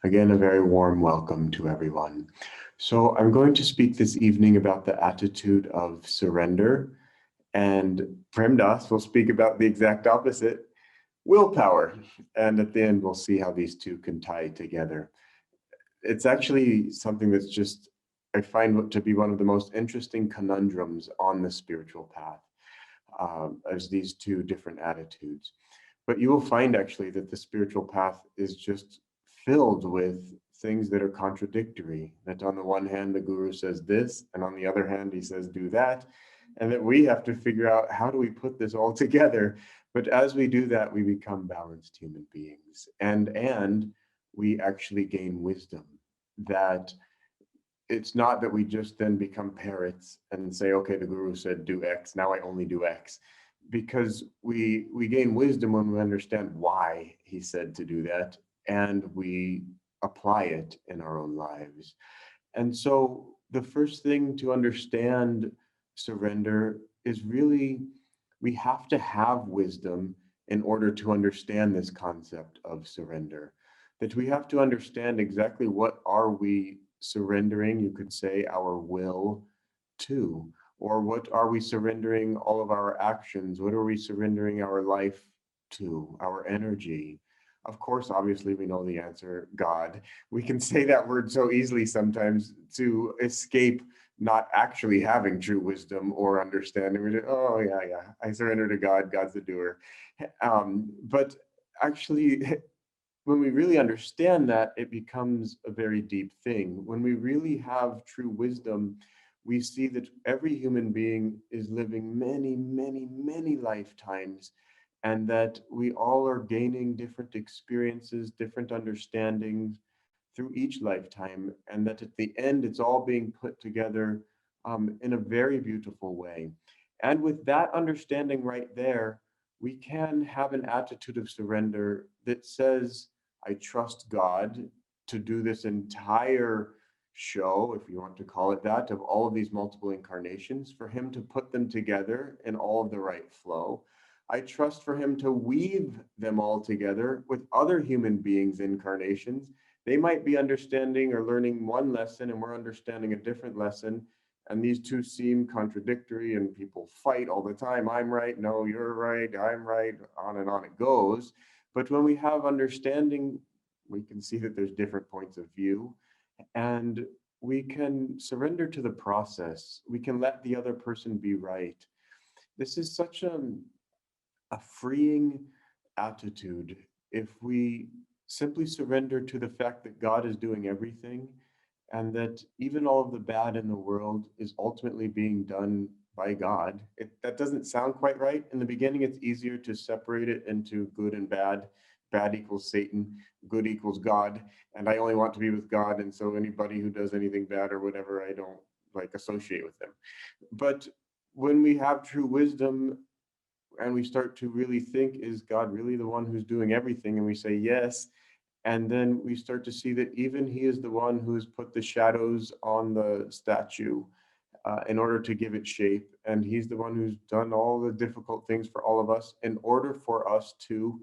Again, a very warm welcome to everyone. So, I'm going to speak this evening about the attitude of surrender, and Prem Das will speak about the exact opposite, willpower. And at the end, we'll see how these two can tie together. It's actually something that's just, I find to be one of the most interesting conundrums on the spiritual path, as these two different attitudes. But you will find actually that the spiritual path is just filled with things that are contradictory. That on the one hand, the guru says this, and on the other hand, he says do that. And that we have to figure out how do we put this all together. But as we do that, we become balanced human beings. And we actually gain wisdom that it's not that we just then become parrots and say, okay, the guru said do X, now I only do X. Because we gain wisdom when we understand why he said to do that, and we apply it in our own lives. And so the first thing to understand surrender is really we have to have wisdom in order to understand this concept of surrender. That we have to understand exactly what are we surrendering, you could say, our will to, or what are we surrendering all of our actions? What are we surrendering our life to, our energy? Of course, obviously, we know the answer, God. We can say that word so easily sometimes to escape not actually having true wisdom or understanding. We just, oh, yeah, yeah, I surrender to God, God's the doer. But actually, when we really understand that, it becomes a very deep thing. When we really have true wisdom, we see that every human being is living many, many, many lifetimes, and that we all are gaining different experiences, different understandings through each lifetime, and that at the end, it's all being put together in a very beautiful way. And with that understanding right there, we can have an attitude of surrender that says, I trust God to do this entire show, if you want to call it that, of all of these multiple incarnations, for Him to put them together in all of the right flow. I trust for Him to weave them all together with other human beings' incarnations. They might be understanding or learning one lesson, and we're understanding a different lesson. And these two seem contradictory, and people fight all the time. I'm right. No, you're right. I'm right. On and on it goes. But when we have understanding, we can see that there's different points of view, and we can surrender to the process. We can let the other person be right. This is such a freeing attitude if we simply surrender to the fact that God is doing everything, and that even all of the bad in the world is ultimately being done by God. That doesn't sound quite right. In the beginning, it's easier to separate it into good and bad. Bad equals Satan, good equals God, and I only want to be with God, and so anybody who does anything bad or whatever, I don't like associate with them. But when we have true wisdom and we start to really think, is God really the one who's doing everything? And we say yes, and then we start to see that even he is the one who's put the shadows on the statue in order to give it shape. And he's the one who's done all the difficult things for all of us in order for us to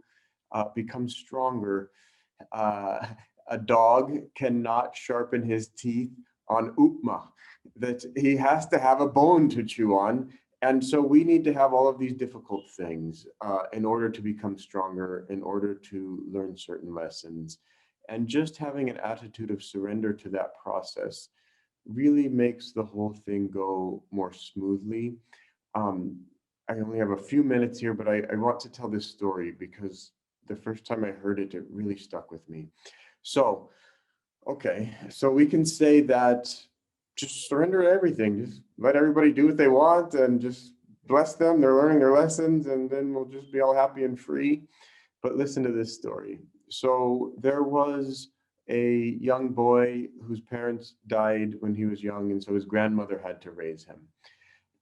become stronger. Uh, a dog cannot sharpen his teeth on upma, that he has to have a bone to chew on. And so we need to have all of these difficult things in order to become stronger, in order to learn certain lessons. And just having an attitude of surrender to that process really makes the whole thing go more smoothly. Um, I only have a few minutes here, but I want to tell this story because the first time I heard it, it really stuck with me. So, okay, so we can say that just surrender to everything. Just let everybody do what they want and just bless them. They're learning their lessons, and then we'll just be all happy and free. But listen to this story. So there was a young boy whose parents died when he was young, and so his grandmother had to raise him.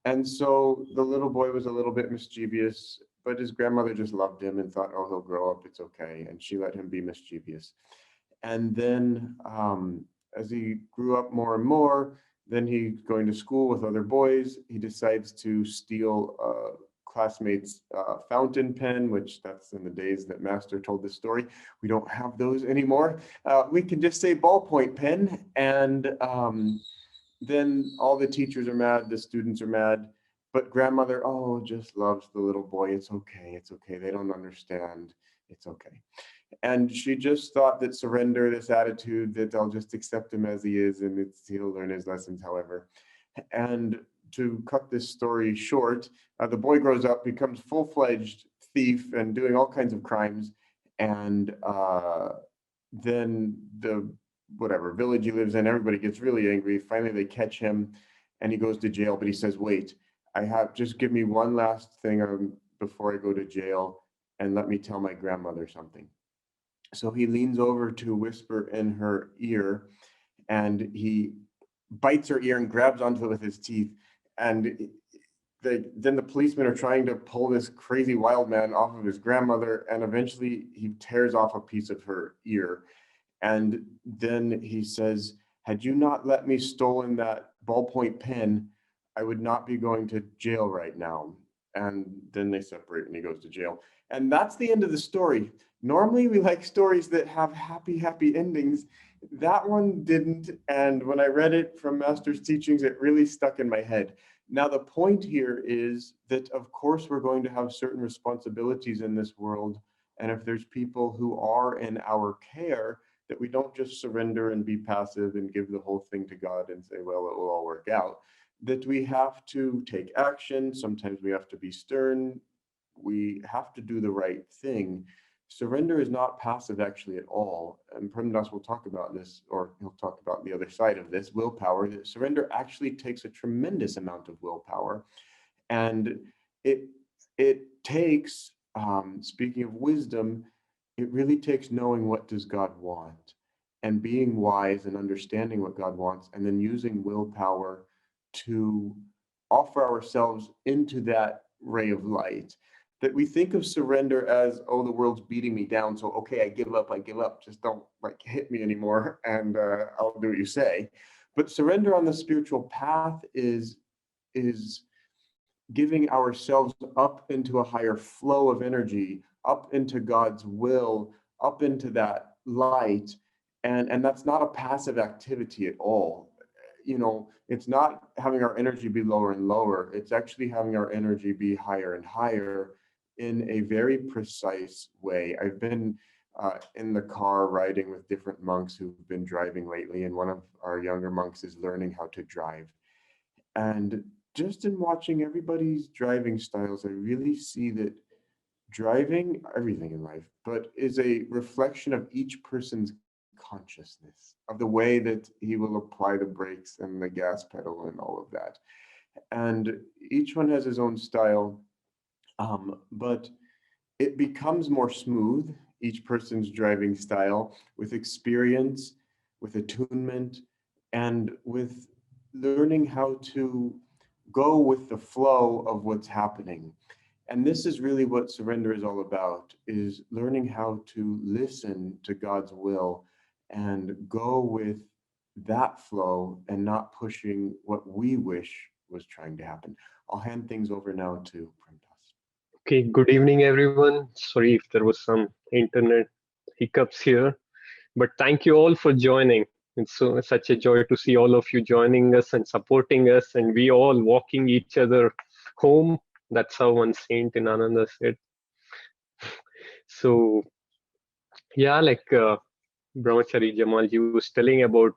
And so the little boy was a little bit mischievous, but his grandmother just loved him and thought, oh, he'll grow up, it's okay. And she let him be mischievous. And then as he grew up more and more, then he's going to school with other boys. He decides to steal a classmate's fountain pen, which that's in the days that Master told this story. We don't have those anymore. We can just say ballpoint pen, and then all the teachers are mad, the students are mad, but grandmother, oh, just loves the little boy. It's okay, it's okay. They don't understand. It's okay. And she just thought that surrender, this attitude that I'll just accept him as he is and he'll learn his lessons, however. And to cut this story short, the boy grows up, becomes full-fledged thief and doing all kinds of crimes. And then the whatever village he lives in, everybody gets really angry. Finally, they catch him and he goes to jail. But he says, wait, just give me one last thing before I go to jail and let me tell my grandmother something. So he leans over to whisper in her ear, and he bites her ear and grabs onto it with his teeth. And then the policemen are trying to pull this crazy wild man off of his grandmother, and eventually he tears off a piece of her ear. And then he says, had you not let me stolen that ballpoint pen, I would not be going to jail right now. And then they separate and he goes to jail. And that's the end of the story. Normally we like stories that have happy endings. That one didn't. And when I read it from Master's teachings, it really stuck in my head. Now, the point here is that, of course, we're going to have certain responsibilities in this world. And if there's people who are in our care, that we don't just surrender and be passive and give the whole thing to God and say, well, it will all work out. That we have to take action. Sometimes we have to be stern. We have to do the right thing. Surrender is not passive actually at all. And Prem Das will talk about this, or he'll talk about the other side of this, willpower. That surrender actually takes a tremendous amount of willpower. And it takes, speaking of wisdom, it really takes knowing what does God want and being wise and understanding what God wants, and then using willpower to offer ourselves into that ray of light. That we think of surrender as, oh, the world's beating me down, so okay, I give up, just don't like hit me anymore, and I'll do what you say. But surrender on the spiritual path is giving ourselves up into a higher flow of energy, up into God's will, up into that light, and that's not a passive activity at all. You know, it's not having our energy be lower and lower, it's actually having our energy be higher and higher in a very precise way. I've been in the car riding with different monks who've been driving lately, and one of our younger monks is learning how to drive. And just in watching everybody's driving styles, I really see that driving, everything in life, but is a reflection of each person's consciousness, of the way that he will apply the brakes and the gas pedal and all of that. And each one has his own style, but it becomes more smooth, each person's driving style, with experience, with attunement, and with learning how to go with the flow of what's happening. And this is really what surrender is all about, is learning how to listen to God's will and go with that flow and not pushing what we wish was trying to happen. I'll hand things over now to Prem Das. Okay, good evening, everyone. Sorry if there was some internet hiccups here, but thank you all for joining. It's such a joy to see all of you joining us and supporting us, and we all walking each other home. That's how one saint in Ananda said. So, yeah, like Brahmachari Jamalji was telling about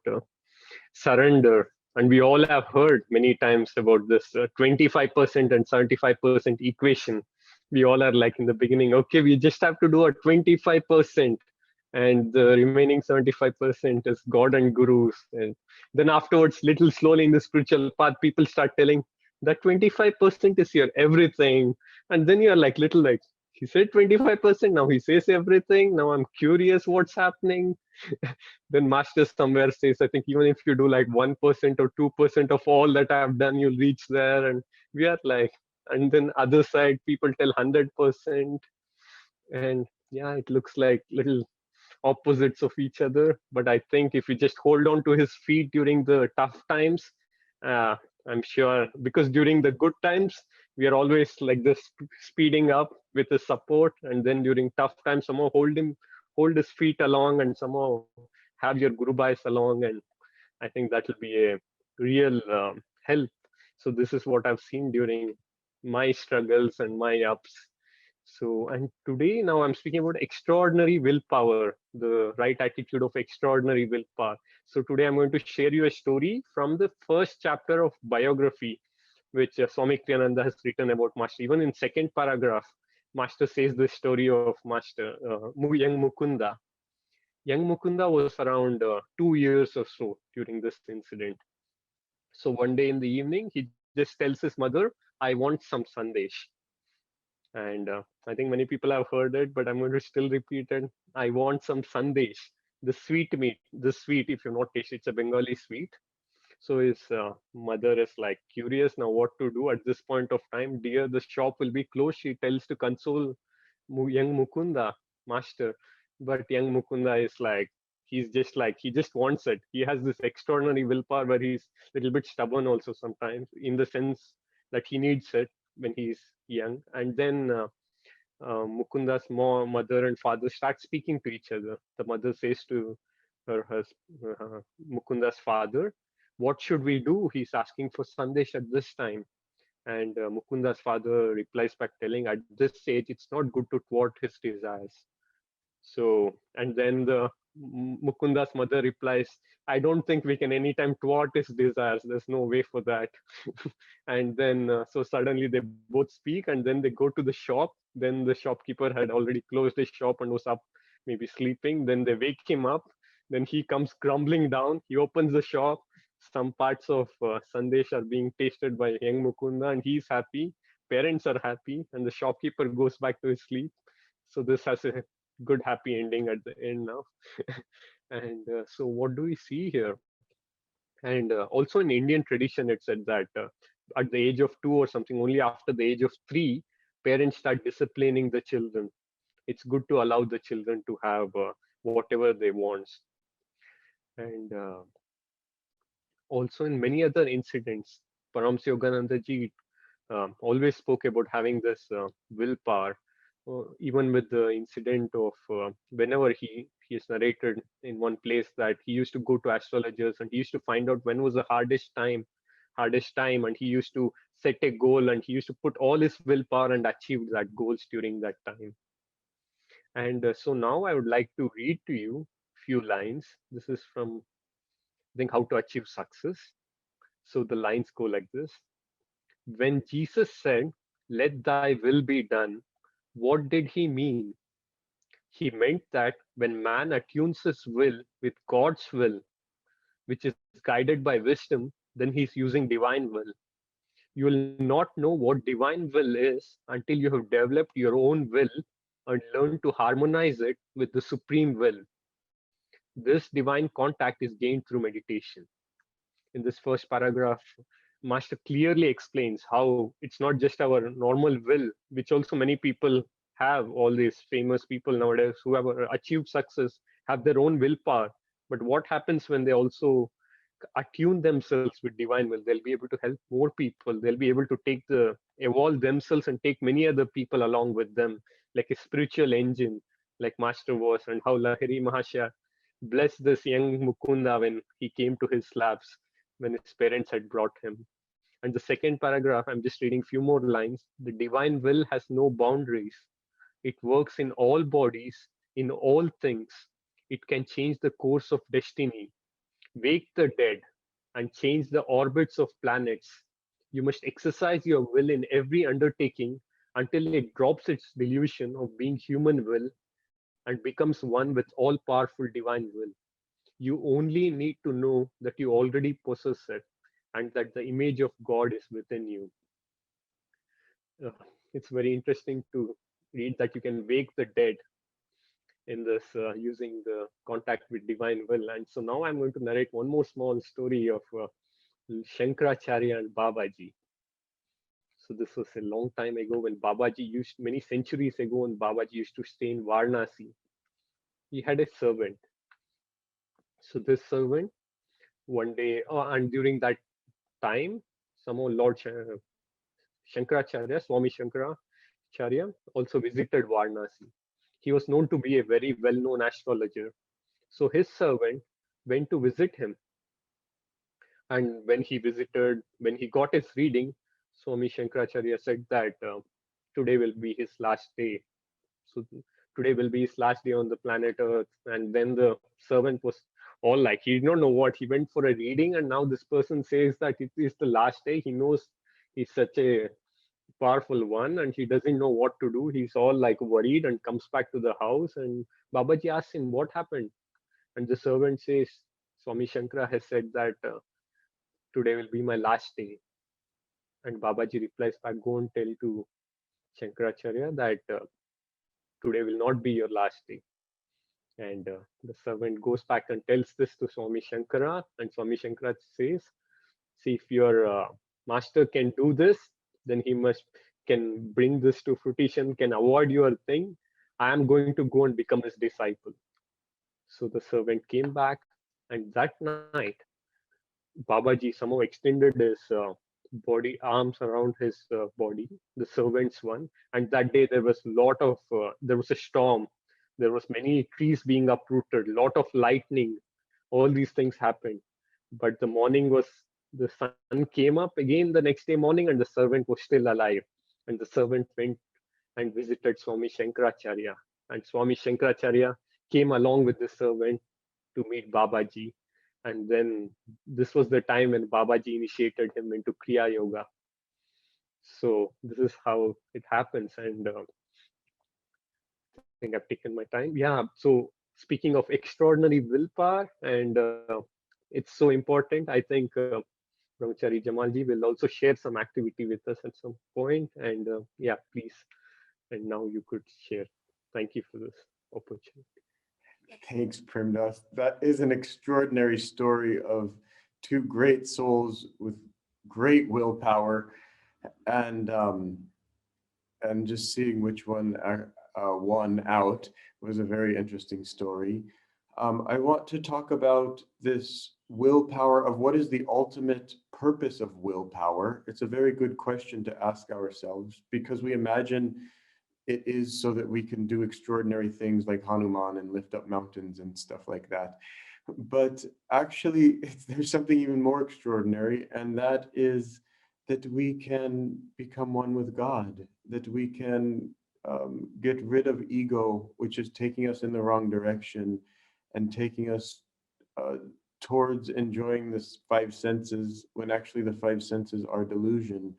surrender, and we all have heard many times about this 25% and 75% equation. We all are like in the beginning, okay, we just have to do a 25%, and the remaining 75% is God and gurus. And then afterwards, little slowly in the spiritual path, people start telling that 25% is your everything. And then you're like, little like, he said 25%, now he says everything. Now I'm curious what's happening. Then master somewhere says, I think even if you do like 1% or 2% of all that I've done, you'll reach there. And we are like, and then other side, people tell 100%. And yeah, it looks like little opposites of each other. But I think if we just hold on to his feet during the tough times, I'm sure, because during the good times, we are always like this, speeding up with his support, and then during tough times somehow hold his feet along, and somehow have your guru bhais along, and I think that will be a real help. So this is what I've seen during my struggles and my ups. So, and today now I'm speaking about extraordinary willpower, the right attitude of extraordinary willpower. So today I'm going to share you a story from the first chapter of biography, which Swami Kriyananda has written about Master. Even in second paragraph, Master says the story of Master young Mukunda. Young Mukunda was around 2 years or so during this incident. So one day in the evening, he just tells his mother, I want some sandesh. And I think many people have heard it, but I'm going to still repeat it. I want some sandesh, the sweet meat, the sweet, if you've not tasted, it's a Bengali sweet. So his mother is like curious now what to do at this point of time. Dear, the shop will be closed. She tells to console young Mukunda, master. But young Mukunda is like, he's just like, he just wants it. He has this extraordinary willpower where he's a little bit stubborn also sometimes, in the sense that he needs it when he's young. And then Mukunda's mother and father start speaking to each other. The mother says to her Mukunda's father, what should we do? He's asking for Sandesh at this time. And Mukunda's father replies back telling, at this age, it's not good to thwart his desires. So, and then the Mukunda's mother replies, I don't think we can anytime thwart his desires. There's no way for that. And then, so suddenly they both speak, and then they go to the shop. Then the shopkeeper had already closed his shop and was up, maybe sleeping. Then they wake him up. Then he comes grumbling down. He opens the shop. Some parts of Sandesh are being tasted by young Mukunda, and he's happy. Parents are happy, and the shopkeeper goes back to his sleep. So this has a good happy ending at the end now. And so what do we see here? And also in Indian tradition, it said that at the age of 2 or something, only after the age of 3, parents start disciplining the children. It's good to allow the children to have whatever they want. And also in many other incidents, Paramahansa Yogananda ji always spoke about having this willpower. Even with the incident of whenever he is narrated in one place that he used to go to astrologers and he used to find out when was the hardest time, and he used to set a goal and he used to put all his willpower and achieve that goals during that time. And so now I would like to read to you few lines. This is from, I think, How to Achieve Success. So the lines go like this. When Jesus said, let thy will be done, what did he mean? He meant that when man attunes his will with God's will, which is guided by wisdom, then he's using divine will. You will not know what divine will is until you have developed your own will and learned to harmonize it with the supreme will. This divine contact is gained through meditation. In this first paragraph, Master clearly explains how it's not just our normal will, which also many people have, all these famous people nowadays who have achieved success have their own willpower. But what happens when they also attune themselves with divine will? They'll be able to help more people. They'll be able to evolve themselves and take many other people along with them, like a spiritual engine, like Master was, and how Lahiri Mahasaya blessed this young Mukunda when he came to his labs when his parents had brought him. And the second paragraph, I'm just reading few more lines. The divine will has no boundaries. It works in all bodies, in all things. It can change the course of destiny, wake the dead, and change the orbits of planets. You must exercise your will in every undertaking until it drops its delusion of being human will and becomes one with all powerful divine will. You only need to know that you already possess it and that the image of God is within you. Uh, it's very interesting to read that you can wake the dead in this using the contact with divine will. And so now I'm going to narrate one more small story of Shankaracharya and Babaji. So this was a long time ago when Babaji used, many centuries ago, when Babaji used to stay in Varanasi. He had a servant. So this servant one day, and during that time, somehow Lord Shankaracharya, Swami Shankaracharya, also visited Varanasi. He was known to be a very well-known astrologer. So his servant went to visit him, and when he got his reading, Swami Shankaracharya said that today will be his last day. So today will be his last day on the planet Earth. And then the servant was all like, he did not know what. He went for a reading, and now this person says that it is the last day. He knows he's such a powerful one, and he doesn't know what to do. He's all like worried and comes back to the house. And Babaji asks him, what happened? And the servant says, Swami Shankara has said that today will be my last day. And Babaji replies back, go and tell to Shankaracharya that today will not be your last day. And the servant goes back and tells this to Swami Shankara, and Swami Shankara says, see, if your master can do this, then he must can bring this to fruition, can avoid your thing. I am going to go and become his disciple. So the servant came back, and that night, Babaji somehow extended his arms around his body, the servant's one. And that day there was a storm. There was many trees being uprooted, lot of lightning. All these things happened. But the sun came up again the next day morning, and the servant was still alive. And the servant went and visited Swami Shankaracharya. And Swami Shankaracharya came along with the servant to meet Babaji. And then this was the time when Babaji initiated him into Kriya Yoga. So this is how it happens. And I think I've taken my time. Yeah. So speaking of extraordinary willpower, and it's so important. I think Brahmachari Jamalji will also share some activity with us at some point. And yeah, please. And now you could share. Thank you for this opportunity. Thanks, Premdas. That is an extraordinary story of two great souls with great willpower, and just seeing which one won out was a very interesting story. I want to talk about this willpower of what is the ultimate purpose of willpower. It's a very good question to ask ourselves, because we imagine it is so that we can do extraordinary things like Hanuman and lift up mountains and stuff like that. But actually, there's something even more extraordinary, and that is that we can become one with God, that we can get rid of ego, which is taking us in the wrong direction and taking us uh, towards enjoying the five senses, when actually the five senses are delusion.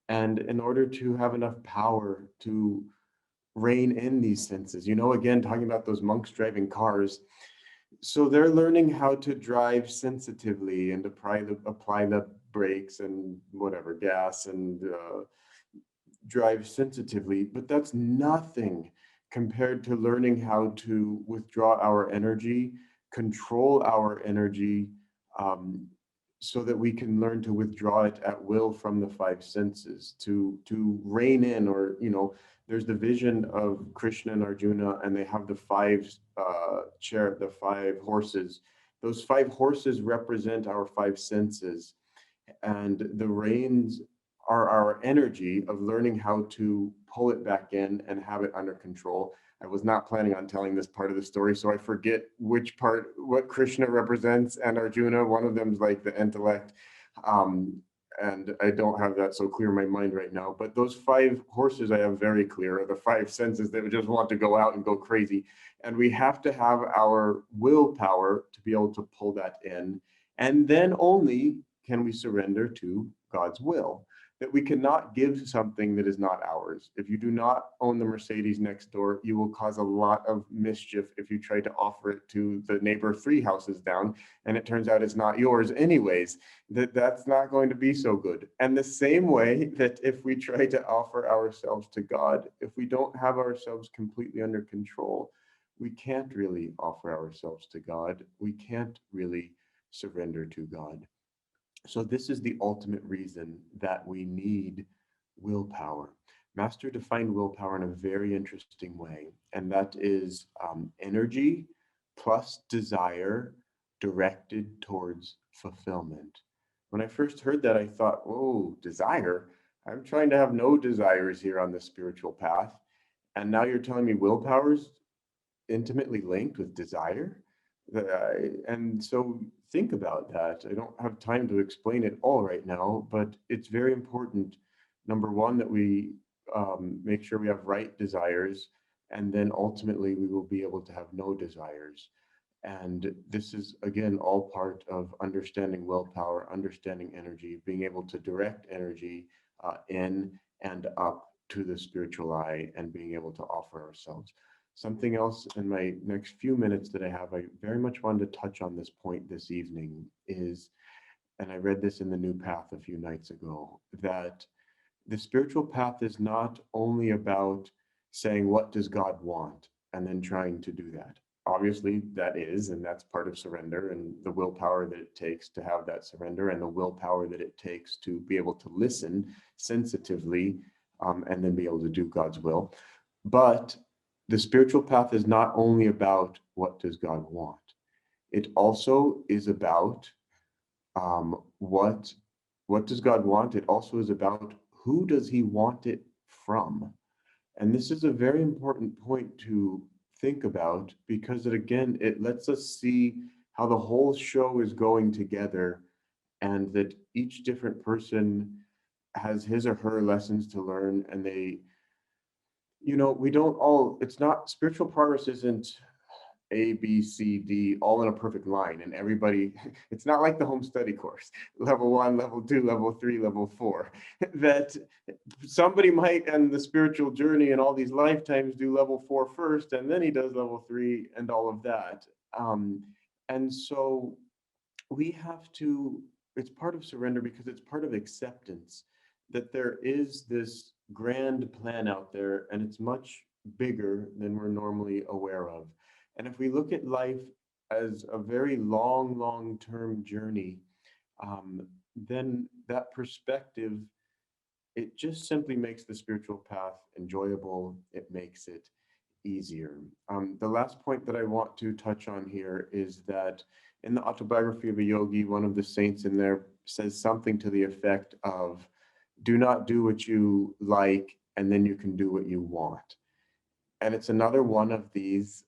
And in order to have enough power to rein in these senses, again, talking about those monks driving cars, so they're learning how to drive sensitively and apply the brakes and whatever gas and drive sensitively, but that's nothing compared to learning how to withdraw our energy, control our energy, so that we can learn to withdraw it at will from the five senses, to rein in, or there's the vision of Krishna and Arjuna, and they have the five horses. Those five horses represent our five senses, and the reins are our energy of learning how to pull it back in and have it under control. I was not planning on telling this part of the story, so I forget what Krishna represents and Arjuna. One of them is like the intellect, and I don't have that so clear in my mind right now. But those five horses I have very clear are the five senses that just want to go out and go crazy. And we have to have our willpower to be able to pull that in. And then only can we surrender to God's will. That we cannot give something that is not ours. If you do not own the Mercedes next door, you will cause a lot of mischief if you try to offer it to the neighbor 3 houses down, and it turns out it's not yours anyways. That's not going to be so good. And the same way that if we try to offer ourselves to God, if we don't have ourselves completely under control, we can't really offer ourselves to God. We can't really surrender to God. So this is the ultimate reason that we need willpower. Master defined willpower in a very interesting way, and that is energy plus desire directed towards fulfillment. When I first heard that, I thought, whoa, desire? I'm trying to have no desires here on the spiritual path. And now you're telling me willpower's intimately linked with desire? And so think about that. I don't have time to explain it all right now, but it's very important. Number one, that we make sure we have right desires, and then ultimately we will be able to have no desires. And this is, again, all part of understanding willpower, understanding energy, being able to direct energy in and up to the spiritual eye, and being able to offer ourselves. Something else in my next few minutes that I have, I very much wanted to touch on this point this evening is, and I read this in the New Path a few nights ago, that the spiritual path is not only about saying, what does God want? And then trying to do that. Obviously, that is, and that's part of surrender, and the willpower that it takes to have that surrender, and the willpower that it takes to be able to listen sensitively, and then be able to do God's will. But the spiritual path is not only about what does God want, it also is about what does God want? It also is about who does he want it from? And this is a very important point to think about, because it lets us see how the whole show is going together, and that each different person has his or her lessons to learn. And we don't all, it's not, spiritual progress isn't A, B, C, D, all in a perfect line. And everybody, it's not like the home study course, level 1, level 2, level 3, level 4, that somebody might end the spiritual journey in all these lifetimes do level 4 first, and then he does level 3 and all of that. And so we have to, it's part of surrender, because it's part of acceptance that there is this grand plan out there, and it's much bigger than we're normally aware of. And if we look at life as a very long-term journey, then that perspective, it just simply makes the spiritual path enjoyable. It makes it easier. The last point that I want to touch on here is that in the autobiography of a yogi, one of the saints in there says something to the effect of, do not do what you like, and then you can do what you want. And it's another one of these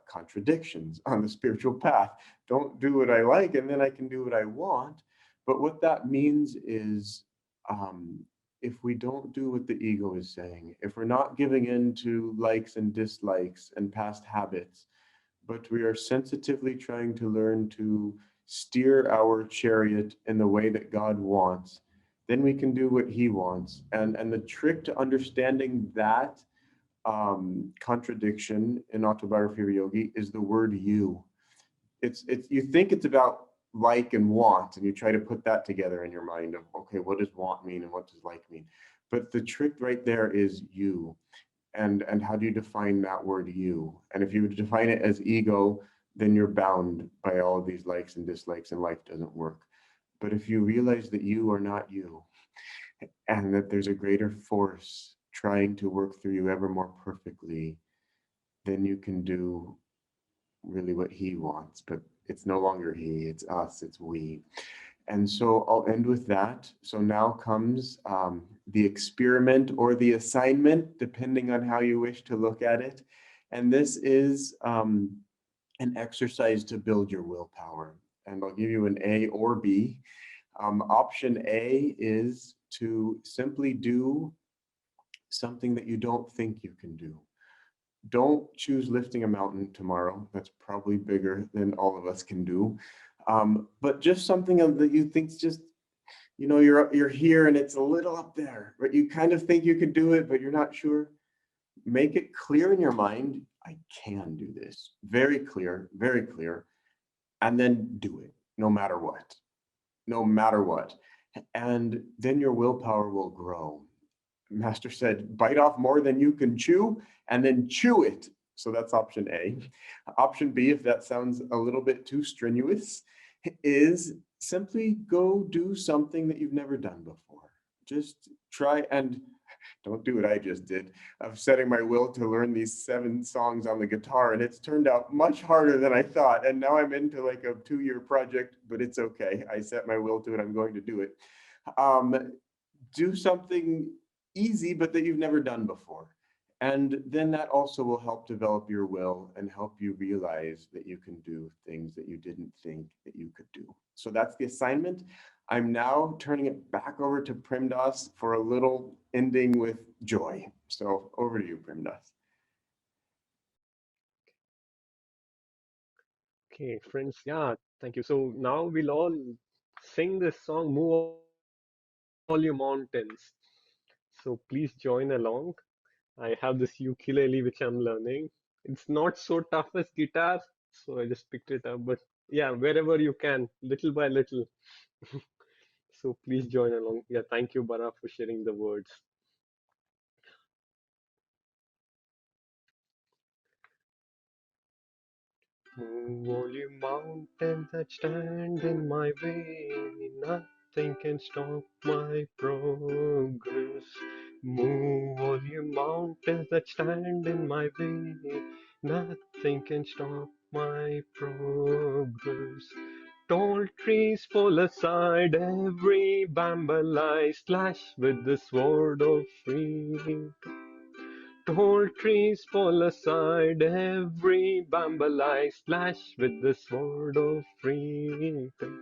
contradictions on the spiritual path. Don't do what I like, and then I can do what I want. But what that means is, if we don't do what the ego is saying, if we're not giving in to likes and dislikes and past habits, but we are sensitively trying to learn to steer our chariot in the way that God wants, then we can do what he wants. And the trick to understanding that contradiction in Autobiography of a Yogi is the word you. It's you think it's about like and want, and you try to put that together in your mind of, okay, what does want mean and what does like mean? But the trick right there is you. And how do you define that word you? And if you define it as ego, then you're bound by all of these likes and dislikes, and life doesn't work. But if you realize that you are not you, and that there's a greater force trying to work through you ever more perfectly, then you can do really what he wants. But it's no longer he, it's us, it's we. And so I'll end with that. So now comes the experiment or the assignment, depending on how you wish to look at it. And this is an exercise to build your willpower. And I'll give you an A or B. Option A is to simply do something that you don't think you can do. Don't choose lifting a mountain tomorrow. That's probably bigger than all of us can do. But just something that you think's just, you're here and it's a little up there, but you kind of think you could do it, but you're not sure. Make it clear in your mind, I can do this. Very clear, very clear. And then do it, no matter what. No matter what. And then your willpower will grow. Master said, bite off more than you can chew, and then chew it. So that's option A. Option B, if that sounds a little bit too strenuous, is simply go do something that you've never done before. Just try, and don't do what I just did of setting my will to learn these 7 songs on the guitar. And it's turned out much harder than I thought. And now I'm into like a 2-year project, but it's okay. I set my will to it. I'm going to do it. do something easy, but that you've never done before. And then that also will help develop your will and help you realize that you can do things that you didn't think that you could do. So that's the assignment. I'm now turning it back over to Premdas for a little ending with joy. So over to you, Premdas. Okay, friends, yeah, thank you. So now we'll all sing this song, Move All Your Mountains. So please join along. I have this ukulele which I'm learning. It's not so tough as guitar, so I just picked it up. But yeah, wherever you can, little by little. So please join along. Yeah, thank you, Bara, for sharing the words. Move all you mountains that stand in my way. Nothing can stop my progress. Move all you mountains that stand in my way. Nothing can stop my progress. Tall trees fall aside, every bramble I slash with the sword of freedom. Tall trees fall aside, every bramble I slash with the sword of freedom.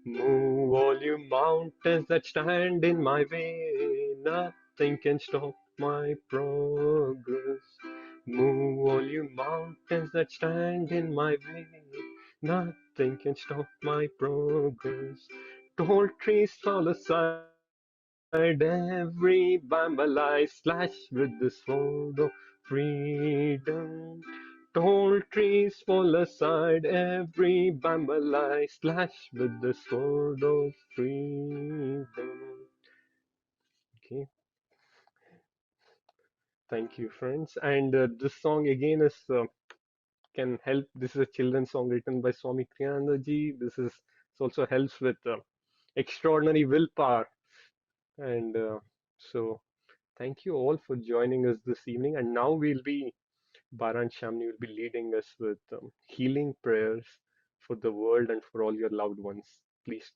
Move all you mountains that stand in my way, nothing can stop my progress. Move all you mountains that stand in my way, nothing can stop my progress. Tall trees fall aside, every bramble I slash with the sword of freedom. Tall trees fall aside, every bramble I slash with the sword of freedom. Okay, thank you, friends. And this song again is can help. This is a children's song written by Swami Kriyananda ji. This also helps with extraordinary willpower. And so thank you all for joining us this evening. And now Baran Shamni will be leading us with healing prayers for the world and for all your loved ones. Please